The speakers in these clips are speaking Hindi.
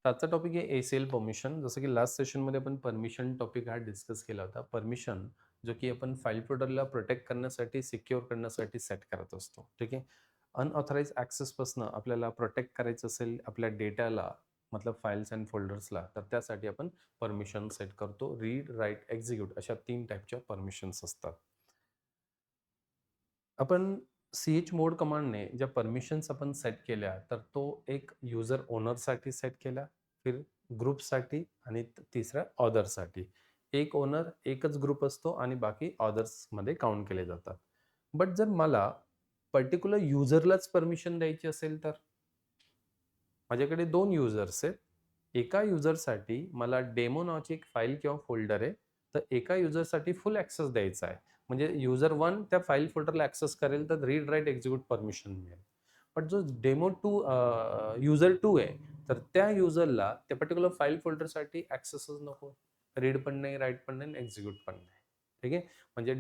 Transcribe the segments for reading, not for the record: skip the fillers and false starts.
आजचा टॉपिक आहे ACL परमिशन. जसं की लास्ट सेशनमध्ये आपण परमिशन टॉपिक हा डिस्कस केला होता. परमिशन जो की आपण फाईल फोल्डरला प्रोटेक्ट करण्यासाठी, सिक्युअर करण्यासाठी सेट करत असतो. ठीक आहे. अनऑथराइज्ड ॲक्सेसपासून आपल्याला प्रोटेक्ट करायचं असेल आपल्या डेटाला, मतलब फाइल्स अँड फोल्डर्सला, तर त्यासाठी आपण परमिशन सेट करतो. रीड, राईट, एक्झिक्यूट अशा 3 टाईपच्या परमिशन्स असतात. आपण ch मोड कमांडने ज्या परमिशन्स आपण सेट केल्या, तर तो एक युजर ओनरसाठी सेट केला, फिर ग्रुपसाठी आणि तिसरा ऑथरसाठी. एक ओनर, एकच ग्रुप असतो आणि बाकी ऑथर्समध्ये काउंट केले जातात. बट जर मला पर्टिक्युलर युजरलाच परमिशन द्यायची असेल तर? माझ्याकडे 2 युजर्स आहेत. एका युजरसाठी मला डेमो नावाची एक फाईल किंवा फोल्डर आहे. तर एका युजरसाठी फुल ॲक्सेस द्यायचा आहे. म्हणजे युजर 1 त्या फाईल फोल्डरला ॲक्सेस करेल तर रीड, राईट, एक्झिक्यूट परमिशन मिळेल. पण जो डेमो 2 युजर 2 आहे, तर त्या युजरला त्या पर्टिक्युलर फाईल फोल्डरसाठी ॲक्सेसच नको. रीड पण नाही, राईट पण नाही, एक्झिक्यूट पण नाही. ठीक आहे. म्हणजे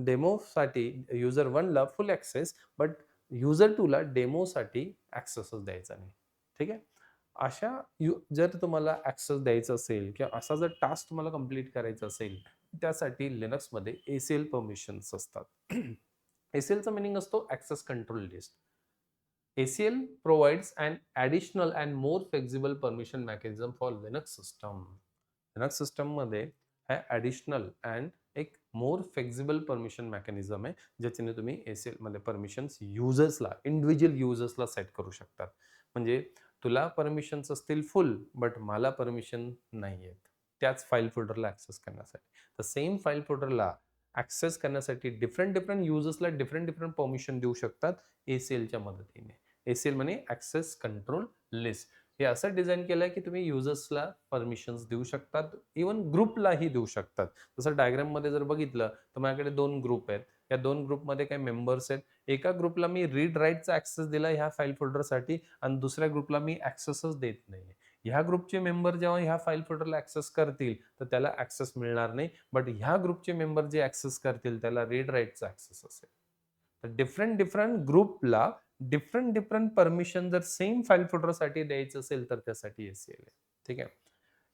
डेमोसाठी युजर 1 ला फुल ॲक्सेस, बट युजर 2 ला डेमोसाठी ॲक्सेसच द्यायचा नाही. ठीक आहे. अशा जर तुम्हाला ॲक्सेस द्यायचा असेल किंवा असा जर टास्क तुम्हाला कंप्लीट करायचा असेल, त्यासाठी लिनक्समध्ये ACL परमिशन्स असतात. ACLचा मीनिंग असतो access control list. ACL provides an additional and more flexible permission mechanism for Linux system. Linux system मध्ये हा ॲडिशनल अँड एक मोर फ्लेक्सिबल परमिशन मेकॅनिझम आहे, ज्याच्याने तुम्ही ACL मध्ये परमिशन्स युजर्सला, इंडिव्हिज्युअल युजर्सला सेट करू शकतात. म्हणजे तुला परमिशन्स असतील फुल, बट मला परमिशन नाही आहेत त्याच फाईल फोल्डरला ॲक्सेस करण्यासाठी. तर सेम फाईल फोल्डरला ॲक्सेस करण्यासाठी डिफरंट युजर्सला डिफरंट परमिशन देऊ शकतात ACLच्या मदतीने. ACL म्हणजे ॲक्सेस कंट्रोल लिस्ट. हे असं डिझाइन केलंय की तुम्ही युजर्सला परमिशन्स देऊ शकतात, इव्हन ग्रुपलाही देऊ शकतात. जसं डायग्राममध्ये जर बघितलं, तर माझ्याकडे 2 ग्रुप आहेत. या 2 ग्रुपमध्ये काही मेंबर्स आहेत. एका ग्रुपला मी रीड राईटचा ॲक्सेस दिला ह्या फाईल फोल्डरसाठी आणि दुसऱ्या ग्रुपला मी ॲक्सेसच देत नाहीये. ह्या ग्रुपचे मेंबर जेव्हा ह्या फाईल फोल्डरला ॲक्सेस करतील, तर त्याला ॲक्सेस मिळणार नाही. बट ह्या ग्रुपचे मेंबर जे ॲक्सेस करतील, त्याला रीड राईटचा ॲक्सेस असेल. तर डिफरंट ग्रुपला डिफरंट परमिशन जर सेम फाईल फोल्डरसाठी द्यायचं असेल, तर त्यासाठी ACL आहे. ठीक आहे.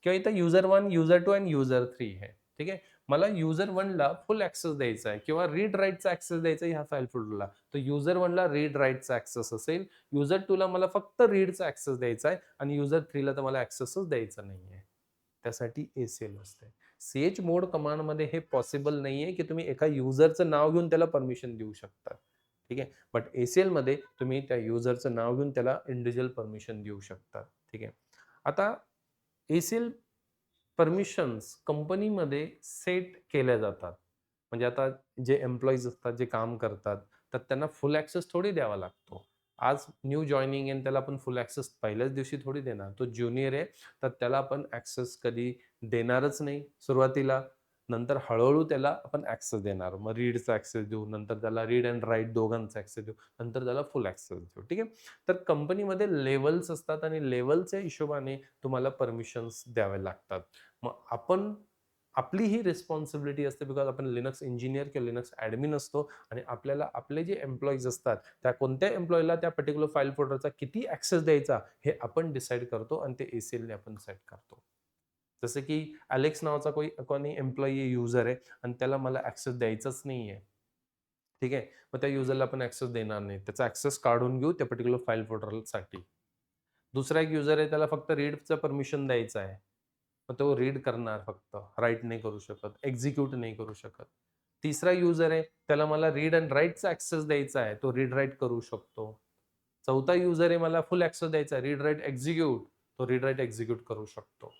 किंवा इथं युजर 1, युजर 2 आणि युजर 3 आहे. ठीक आहे. मला युजर 1 ला फुल ॲक्सेस द्यायचा आहे किंवा रीड राईटचा ॲक्सेस द्यायचा आहे ह्या फाईल फोल्डरला. तर युजर 1 ला रीड राईटचा ॲक्सेस असेल. युजर 2 ला मला फक्त रीडचा ॲक्सेस द्यायचा आहे आणि युजर 3 ला तर मला ॲक्सेसच द्यायचा नाहीये. त्यासाठी ACL असते. ch मोड कमांडमध्ये हे पॉसिबल नाहीये, की तुम्ही एका युजरचं नाव घेऊन त्याला परमिशन देऊ शकता. ठीक आहे. बट ACL मध्ये तुम्ही त्या युजरचं नाव घेऊन त्याला इंडिव्हिज्युअल परमिशन देऊ शकता. ठीक आहे. आता ACL परमिशन्स कंपनीमध्ये सेट केल्या जातात. म्हणजे आता जे एम्प्लॉईज असतात, जे काम करतात, तर त्यांना फुल ॲक्सेस थोडी द्यावा लागतो. आज न्यू जॉइनिंग आहे आणि त्याला आपण फुल ॲक्सेस पहिल्याच दिवशी थोडी देणार. तो ज्युनियर आहे, तर त्याला आपण ॲक्सेस कधी देणारच नाही सुरुवातीला. नंतर हळू त्याला आपण ॲक्सेस देणार. मग रीडचा ॲक्सेस देऊ, नंतर त्याला रीड एंड राईट दोघांचा ॲक्सेस देऊ, नंतर त्याला फुल ॲक्सेस देऊ. ठीक आहे. तर कंपनीमध्ये लेव्हल्स असतात आणि लेव्हलच्या हिशोबाने तुम्हाला परमिशन्स द्यावे लागतात. मग आपण आपली ही रिस्पॉन्सिबिलिटी असते बिकॉज आपण लिनक्स इंजिनियर किंवा लिनक्स ॲडमिन असतो आणि आपल्याला आपले जे एम्प्लॉईज असतात, त्या कोणत्या एम्प्लॉईला त्या पर्टिक्युलर फाईल फोल्डरचा किती ॲक्सेस द्यायचा हे आपण डिसाईड करतो आणि ते ACLने आपण सेट करतो. जसं की अलेक्स नावाचा कोणी एम्प्लॉई युजर आहे आणि त्याला मला ॲक्सेस द्यायचाच नाहीये. ठीक आहे. मग त्या युजरला आपण ॲक्सेस देणार नाही. त्याचा ॲक्सेस काढून घेऊ त्या पर्टिक्युलर फाईल फोल्डरसाठी. दुसरा एक युजर आहे त्याला फक्त रीडचं परमिशन द्यायचं आहे. मग तो रीड करणार फक्त, राईट नाही करू शकत, एक्झिक्यूट नाही करू शकत. तिसरा युजर आहे त्याला मला रीड एंड राईटचा ॲक्सेस द्यायचा आहे. तो रीड राईट करू शकतो. चौथा युजर आहे मला फुल ॲक्सेस द्यायचा आहे. Read write execute. तो रीड राईट एक्झिक्यूट करू शकतो.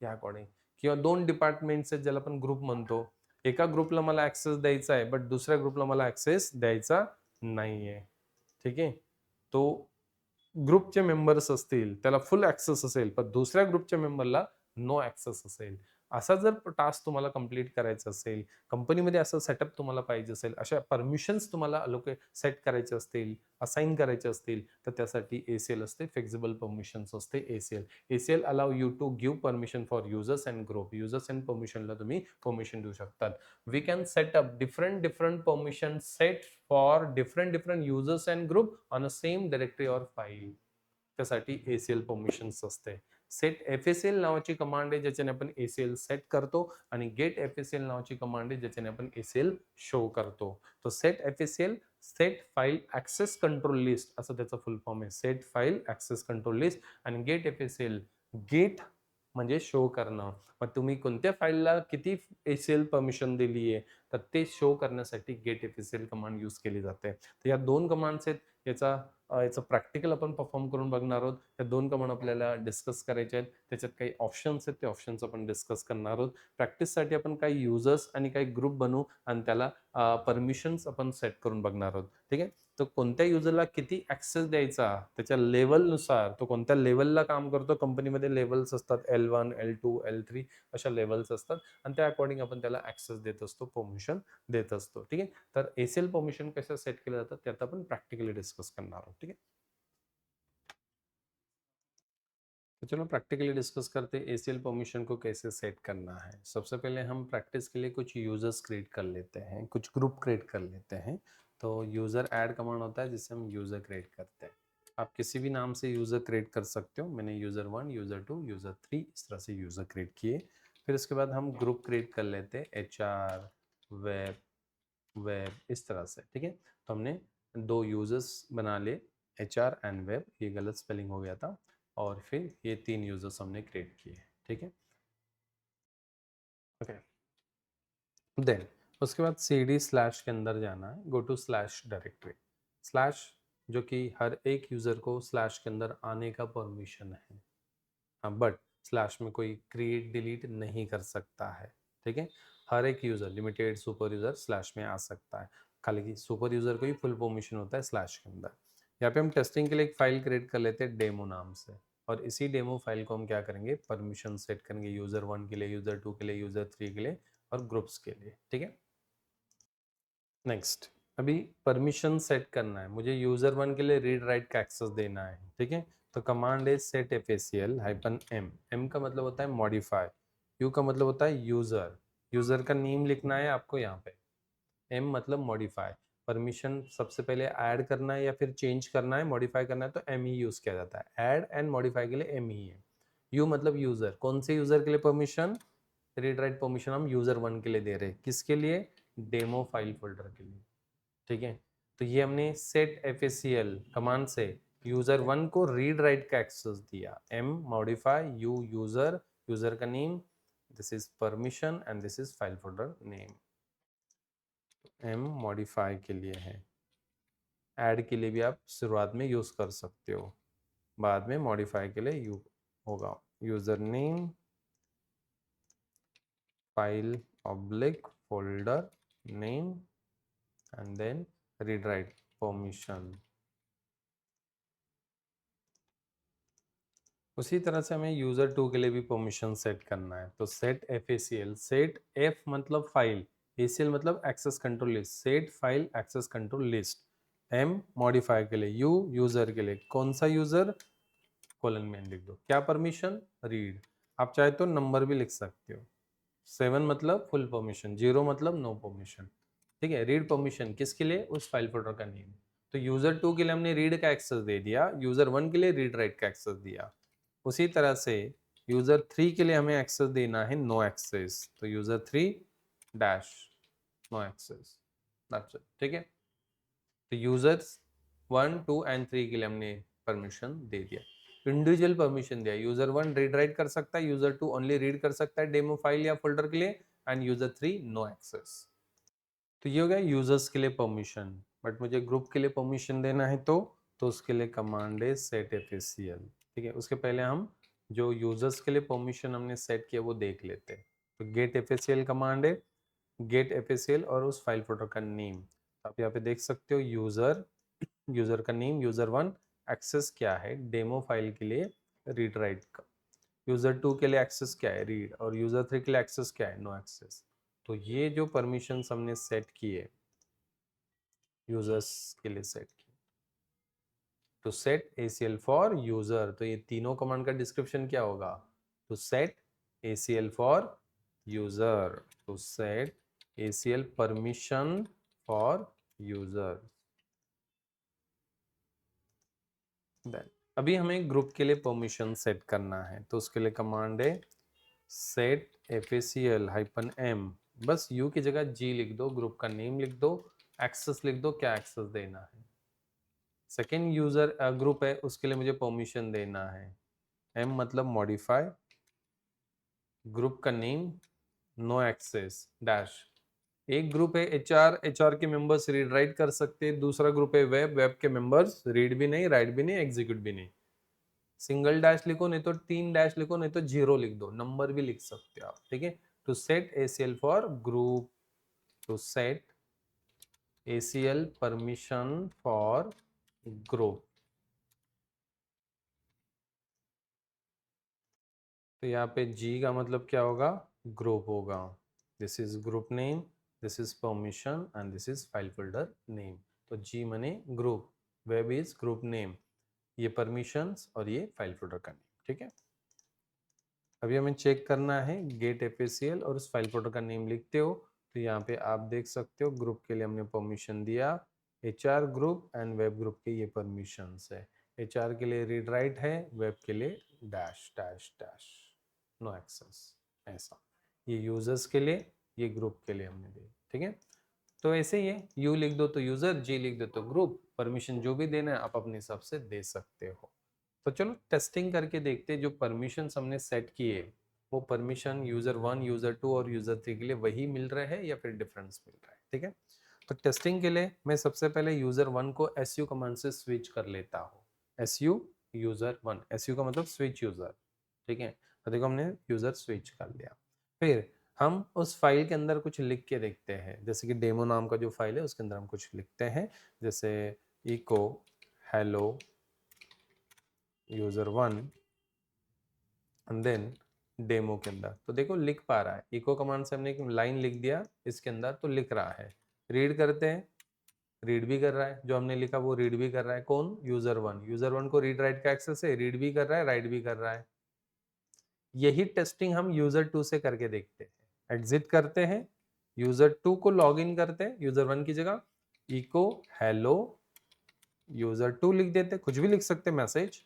या अकॉर्डिंग किंवा 2 डिपार्टमेंट्स आहेत ज्याला आपण ग्रुप म्हणतो. एका ग्रुपला मला ॲक्सेस द्यायचा आहे, बट दुसऱ्या ग्रुपला मला ॲक्सेस द्यायचा नाहीये. ठीक आहे. तो ग्रुपचे मेंबर्स असतील, त्याला फुल ॲक्सेस असेल, पण दुसऱ्या ग्रुपच्या मेंबरला नो ॲक्सेस असेल. असा जर टास्क तुम्हाला कंप्लीट करायचा असेल, कंपनीमध्ये असं सेटअप तुम्हाला पाहिजे असेल, अशा परमिशन्स तुम्हाला सेट करायचे असतील, असाइन करायचे असतील, तर त्यासाठी ACL असते, फ्लेक्सिबल परमिशन्स असते ACL. ACL allow you to give permission for users and group. Users and परमिशनला तुम्ही परमिशन देऊ शकतात. We can set up different permission set for different users and group on a same directory or file. त्यासाठी ACL परमिशन्स असते. सेट FACL नावाची कमांड आहे ज्याच्याने आपण ACL सेट करतो आणि गेट FACL नावाची कमांड आहे ज्याच्याने आपण ACL शो करतो. तो set FACL set file access control list असं त्याचा फुल फॉर्म आहे. Set file access control list आणि गेट FACL गेट म्हणजे शो करणं. मग तुम्ही कोणत्या फाईलला किती ACL परमिशन दिली आहे तर ते शो करण्यासाठी गेट FACL कमांड यूज केली जाते. तर या दोन कमांड्स आहेत. याचं प्रॅक्टिकल आपण परफॉर्म करून बघणार आहोत. या दोन कमांड आपल्याला डिस्कस करायचे आहेत. त्याच्यात काही ऑप्शन्स आहेत ते ऑप्शन्स आपण डिस्कस करणार आहोत. प्रॅक्टिससाठी आपण काही युजर्स आणि काही ग्रुप बनवू आणि त्याला परमिशन्स आपण सेट करून बघणार आहोत. ठीक आहे. तर कोणत्या युजरला किती ऍक्सेस द्यायचा त्याच्या लेवलनुसार तो कोणत्या लेवलला काम करतो. कंपनीमध्ये लेवल्स असतात L1, L2, L3 अशा लेवल्स असतात आणि त्या अकॉर्डिंग आपण त्याला ऍक्सेस देत असतो, परमिशन देत असतो. ठीक आहे. तर ACL परमिशन कशा सेट केल्या जातात ते आता आपण प्रैक्टिकली डिस्कस करना आहोत. ठीक है, तो चलो प्रैक्टिकली डिस्कस करते हैं ACL परमिशन को कैसे सेट करना है। सबसे पहले हम प्रैक्टिस के लिए कुछ यूजर्स क्रिएट कर लेते हैं, कुछ ग्रुप क्रिएट कर लेते हैं। तो यूजर ऐड कमांड होता है जिससे हम यूजर क्रिएट करते हैं। आप किसी भी नाम से यूजर क्रिएट कर सकते हो। मैंने यूजर 1, यूजर 2, यूजर 3 इस तरह से यूजर क्रिएट किए। फिर उसके बाद हम ग्रुप क्रिएट कर लेते हैं HR, वेब, वेब इस तरह से। ठीक है, तो हमने दो यूजर्स बना लिए, HR एंड वेब। ये गलत स्पेलिंग हो गया था। और फिर ये 3 यूजर्स हमने क्रिएट किए। ठीक है, ओके। देन उसके बाद CD स्लैश के अंदर जाना है, go to slash directory. Slash जो कि हर एक यूजर को स्लैश के अंदर आने का परमिशन है। हाँ, बट स्लैश में कोई क्रिएट डिलीट नहीं कर सकता है। ठीक है, हर एक user limited super user slash में आ सकता है। खाली कि सुपर यूजर को ही फुल परमिशन होता है स्लैश के अंदर। यहाँ पे हम टेस्टिंग के लिए एक फाइल क्रिएट कर लेते हैं डेमो नाम से, और इसी डेमो फाइल को हम क्या करेंगे, परमिशन सेट करेंगे यूजर 1 के लिए, यूजर 2 के लिए, यूजर 3 के लिए और ग्रुप्स के लिए। ठीक है, नेक्स्ट अभी परमिशन सेट करना है मुझे। यूजर 1 के लिए रीड राइट का एक्सेस देना है। ठीक है, तो कमांड है सेट FACL -m। m का मतलब होता है मॉडिफाई, u का मतलब होता है यूजर। यूजर का नेम लिखना है आपको यहाँ पे। m मतलब मॉडिफाई। परमिशन सबसे पहले ऐड करना है या फिर चेंज करना है, मॉडिफाई करना है तो m ही यूज किया जाता है। ऐड एंड मॉडिफाई के लिए m ही है। u मतलब यूजर, कौन से यूजर के लिए परमिशन, रीड राइट परमिशन हम यूजर 1 के लिए दे रहे हैं। किसके लिए, डेमो फाइल फोल्डर के लिए। ठीक है, तो ये हमने सेट FACL कमांड से यूजर 1 को रीड राइट का एक्सेस दिया। m modify, u user, user का name, this is permission and this is file folder name. m modify के लिए है, ऐड के लिए भी आप शुरुआत में यूज कर सकते हो, बाद में मॉडिफाई के लिए यू होगा। User name file oblique folder name and then read write permission. उसी तरह से हमें यूजर 2 के लिए भी परमिशन सेट करना है। तो सेट FACL, सेट F मतलब फाइल, ACL मतलब access control list, set file access control list. M modify के लिए, U यूजर के लिए, कौन सा यूजर, कोलन में लिख दो। क्या परमिशन, रीड। आप चाहे तो नंबर भी लिख सकते हो। 7 मतलब फुल परमिशन, 0 मतलब नो परमिशन। ठीक है, रीड परमिशन किसके लिए, उस फाइल फोल्डर का नेम। तो यूजर 2 के लिए हमने रीड का एक्सेस दे दिया, यूजर 1 के लिए रीड राइट का एक्सेस दिया। उसी तरह से यूजर 3 के लिए हमें एक्सेस देना है नो एक्सेस, तो यूजर 3 डैश नो एक्सेस। ठीक है, तो यूजर्स 1, 2 एंड 3 के लिए हमने परमिशन दे दिया, इंडिविजुअल परमिशन दिया। यूजर 1 रीड राइट कर सकता है, यूजर 2 ओनली रीड कर सकता है डेमो फाइल या फोल्डर के लिए, एंड यूजर 3 नो एक्सेस। तो ये हो गया यूजर्स के लिए परमिशन। बट मुझे ग्रुप के लिए परमिशन देना है तो उसके लिए कमांड है सेट FACL। ठीक है, उसके पहले हम जो यूजर्स के लिए परमिशन हमने सेट किया वो देख लेते हैं। तो गेट FACL कमांड है, गेट FACL और उस फाइल फोल्डर का नेम। आप यहाँ पे देख सकते हो यूजर, यूजर का नेम, यूजर 1 एक्सेस क्या है डेमो फाइल के लिए, रीड राइट का। यूजर 2 के लिए एक्सेस क्या है, रीड, और यूजर 3 के लिए एक्सेस क्या है, नो एक्सेस। तो ये जो परमिशन हमने सेट किए यूजर्स के लिए सेट किए, तो सेट ACL फॉर यूजर, तो ये तीनों कमांड का डिस्क्रिप्शन क्या होगा, तो सेट ACL फॉर यूजर, तो set ACL permission for user. Then अभी हमें ग्रुप के लिए परमिशन सेट करना है, तो उसके लिए कमांड है सेट facl-m, बस u की जगह g लिख दो, ग्रुप का नेम लिख दो, एक्सेस लिख दो, क्या एक्सेस देना है। सेकेंड यूजर ग्रुप है, उसके लिए मुझे परमिशन देना है, m मतलब मॉडिफाई, ग्रुप का नेम, नो एक्सेस डैश। एक ग्रुप है एचआर, एचआर के मेंबर्स रीड राइट कर सकते हैं, दूसरा ग्रुप है वेब, वेब के मेंबर्स रीड भी नहीं, राइट भी नहीं, एग्जीक्यूट भी नहीं। सिंगल डैश लिखो, नहीं तो 3 डैश लिखो, नहीं तो 0 लिख दो, नंबर भी लिख सकते हो आप, ठीक है। To set ACL for group, to set ACL permission for group, तो यहाँ पे G का मतलब क्या होगा, ग्रुप होगा। This is group name, this is permission and this is file folder name. तो G मने group, web is group name, ये परमिशंस और ये फाइल फोल्डर का नेम, ठीक है। अभी हमें चेक करना है गेट FACL और उस फाइल फोल्डर का नेम लिखते हो, तो यहाँ पे आप देख सकते हो ग्रुप के लिए हमने परमिशन दिया, HR group and web group के ये परमिशंस है। HR के लिए रीड राइट है, वेब के लिए dash dash dash, no access, ऐसा। ये यूजर्स के लिए, ये ग्रुप के लिए हमने दिया, ठीक है। तो ऐसे ही है, यू लिख दो तो यूजर, जी लिख दो तो ग्रुप, परमिशन जो भी देना है आप अपने हिसाब से दे सकते हो। तो चलो टेस्टिंग करके देखते हैं, जो परमिशन हमने सेट किए वो परमिशन यूजर 1, यूजर 2 और यूजर 3 के लिए वही मिल रहे हैं या फिर डिफरेंस मिल रहा है, ठीक है। तो टेस्टिंग के लिए मैं सबसे पहले यूजर 1 को SU कमांड से स्विच कर लेता हूँ। SU यूजर 1, SU का मतलब स्विच यूजर, ठीक है। तो देखो हमने यूजर स्विच कर लिया। फिर हम उस फाइल के अंदर कुछ लिख के देखते हैं, जैसे कि डेमो नाम का जो फाइल है उसके अंदर हम कुछ लिखते हैं, जैसे echo hello user 1 and then demo के अंदर, तो देखो लिख पा रहा है, इको कमांड से हमने एक लाइन लिख दिया इसके अंदर, तो लिख रहा है। रीड करते हैं, रीड भी कर रहा है, जो हमने लिखा वो रीड भी कर रहा है। कौन, यूजर 1, यूजर 1 को रीड राइट का एक्सेस है, रीड भी कर रहा है, राइट भी कर रहा है। यही टेस्टिंग हम यूजर 2 से करके देखते हैं। एग्जिट करते हैं, यूजर 2 को लॉग इन करते हैं, यूजर 1 की जगह इको हेलो यूजर 2 लिख देते, कुछ भी लिख सकते मैसेज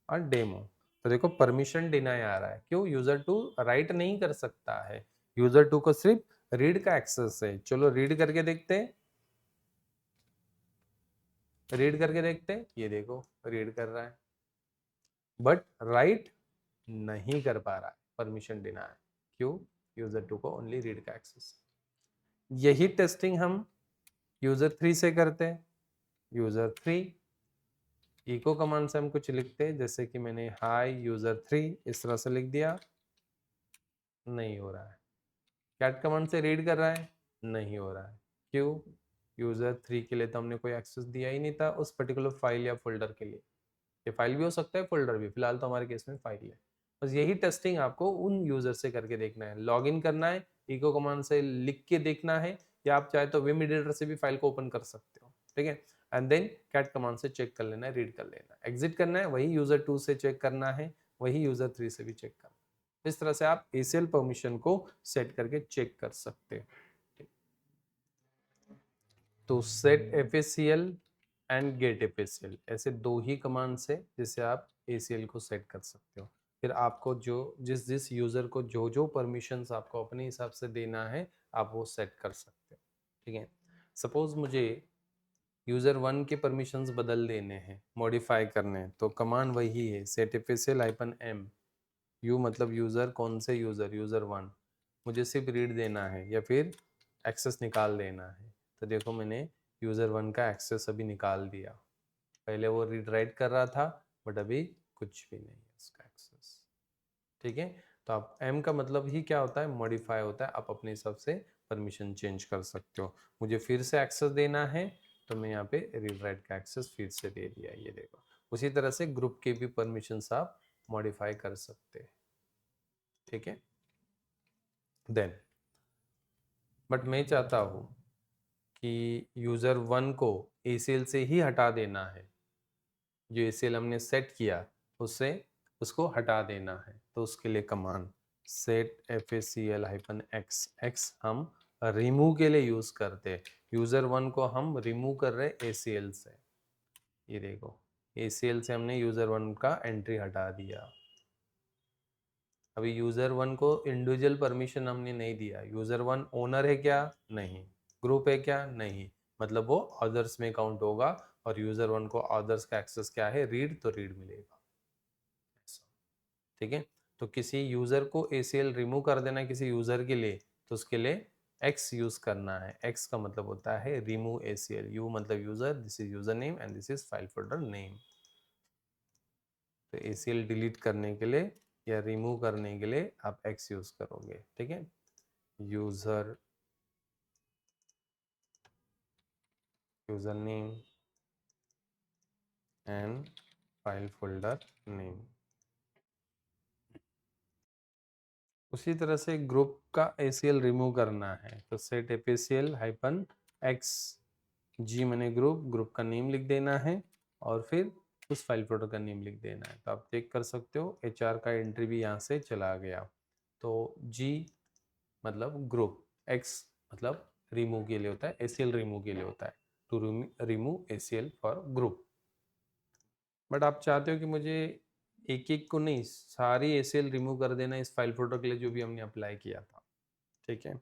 और डेमो। तो देखो परमिशन डिनाई आ रहा है, क्यों, यूजर 2 राइट नहीं कर सकता है, यूजर 2 को सिर्फ रीड का एक्सेस है। चलो रीड करके देखते हैं, रीड करके देखते हैं, ये देखो रीड कर रहा है बट राइट नहीं कर पा रहा है, परमिशन डिनाई। क्यों, यूजर 2 को ओनली रीड का एक्सेस। यही टेस्टिंग हम यूजर 3 से करते हैं। यूजर 3 इको कमांड से हम कुछ लिखते हैं, जैसे कि मैंने हाय यूजर 3 इस तरह से लिख दिया, नहीं हो रहा है। कैट कमांड से रीड कर रहा है, नहीं हो रहा है। क्यों, यूजर 3 के लिए तो हमने कोई एक्सेस दिया ही नहीं था उस पर्टिकुलर फाइल या फोल्डर के लिए। ये फाइल भी हो सकता है, फोल्डर भी, फिलहाल तो हमारे केस में फाइल है। बस यही टेस्टिंग आपको उन यूजर से करके देखना है, लॉग इन करना है, इको कमांड से लिख के देखना है, या आप चाहे तो विम एडिटर से भी फाइल को ओपन कर सकते हो, ठीक है। एंड देन कैट कमांड से चेक कर लेना है, रीड कर लेना है, एग्जिट करना है, वही यूजर 2 से चेक करना है, वही यूजर 3 से भी चेक करना है। इस तरह से आप ACL परमिशन को सेट करके चेक कर सकते हैं। तो set FACL and get FACL, ऐसे दो ही कमांड्स है जिससे आप ACL को सेट कर सकते हो। फिर आपको जो जिस जिस यूजर को जो जो परमिशंस आपको अपने हिसाब से देना है आप वो सेट कर सकते हो, ठीक है। सपोज मुझे यूजर 1 के परमिशंस बदल देने हैं, मॉडिफाई करने हैं, तो कमांड वही है सेट FACL-m। यू मतलब यूजर, कौन से यूजर, यूजर 1, मुझे सिर्फ रीड देना है या फिर एक्सेस निकाल देना है। तो देखो मैंने यूजर 1 का एक्सेस अभी निकाल दिया, पहले वो रीड राइट कर रहा था बट अभी कुछ भी नहीं है उसका एक्सेस, ठीक है। तो आप एम का मतलब ही क्या होता है, मॉडिफाई होता है, आप अपने हिसाब से परमिशन चेंज कर सकते हो। मुझे फिर से एक्सेस देना है तो मैं यहाँ पे रीड राइट का एक्सेस फिर से दे दिया, ये देखो। उसी तरह से ग्रुप के भी परमिशन आप मॉडिफाई कर सकते हैं, ठीक है। देन बट मैं चाहता हूँ कि यूजर 1 को ACL से ही हटा देना है, जो ACL हमने सेट किया उससे उसको हटा देना है। तो उसके लिए कमांड सेट FACL-x, x हम रिमूव के लिए यूज करते हैं, यूजर 1 को हम रिमूव कर रहे हैं ACL से, ये देखो ACL से हमने यूजर 1 का एंट्री हटा दिया। अभी यूजर 1 को इंडिविजुअल परमिशन हमने नहीं दिया। यूजर 1 ओनर है क्या? नहीं। ग्रुप है क्या? नहीं। मतलब वो अदर्स में काउंट होगा, और यूजर 1 को अदर्स का एक्सेस क्या है? रीड, तो रीड मिलेगा। ठीक है। तो किसी यूजर को ACL रिमूव कर देना किसी यूजर के लिए, तो उसके लिए X यूज करना है। X का मतलब होता है रिमूव ACL। यू मतलब user, this is user name and this is file folder name. तो ACL डिलीट करने के लिए या रिमूव करने के लिए आप X यूज करोगे। ठीक है। User name and file folder name. उसी तरह से ग्रुप का ACL रिमूव करना है, तो set APCL hyphen X G मैंने ग्रुप का नेम लिख देना है, और फिर उस फाइल फोल्डर का नेम लिख देना है। तो आप चेक कर सकते हो HR का एंट्री भी यहाँ से चला गया। तो G मतलब ग्रुप, X मतलब रिमूव के लिए होता है, ACL रिमूव के लिए होता है, to remove ACL for group. But आप चाहते हो कि मुझे एक एक को नहीं, सारी ACL रिमूव कर देना इस फाइल फोल्डर के लिए जो भी हमने अप्लाई किया था। ठीक है।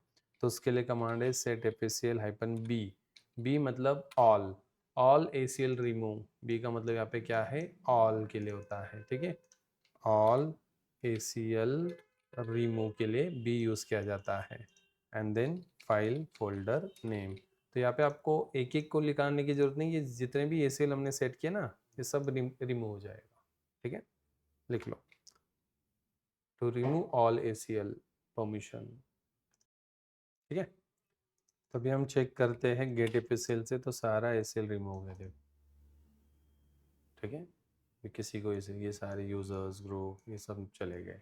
तो उसके लिए कमांड है set APCL hyphen B. B मतलब ऑल ACL रिमूव। बी का मतलब यहाँ पे क्या है? ऑल के लिए होता है। ठीक है। ऑल ACL रिमूव के लिए बी यूज किया जाता है, and then file folder name. तो यहाँ पे आपको एक एक को लिखाने की जरूरत नहीं, ये जितने भी ACL हमने सेट किए ना, ये सब रिमूव हो जाएगा। ठीक है। लिख लो, to remove all ACL permission. ठीक है। तभी हम चेक करते हैं गेट APCL से, तो सारा ACL रिमूव है देखो। ठीक है। किसी को ये सारे यूजर्स ग्रुप ये सब चले गए।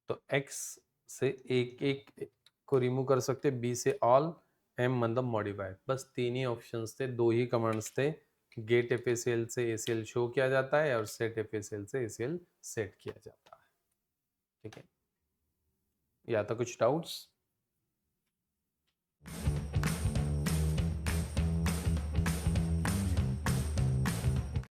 तो X से एक एक को रिमूव कर सकते, B से ऑल, M मतलब मॉडिफाइड। बस तीन ही ऑप्शंस थे, दो ही कमांड्स थे। गेट APCL से ACL शो किया जाता है, और सेट APCL से ACL सेट किया जाता है। ठीक है। या तो कुछ डाउट्स?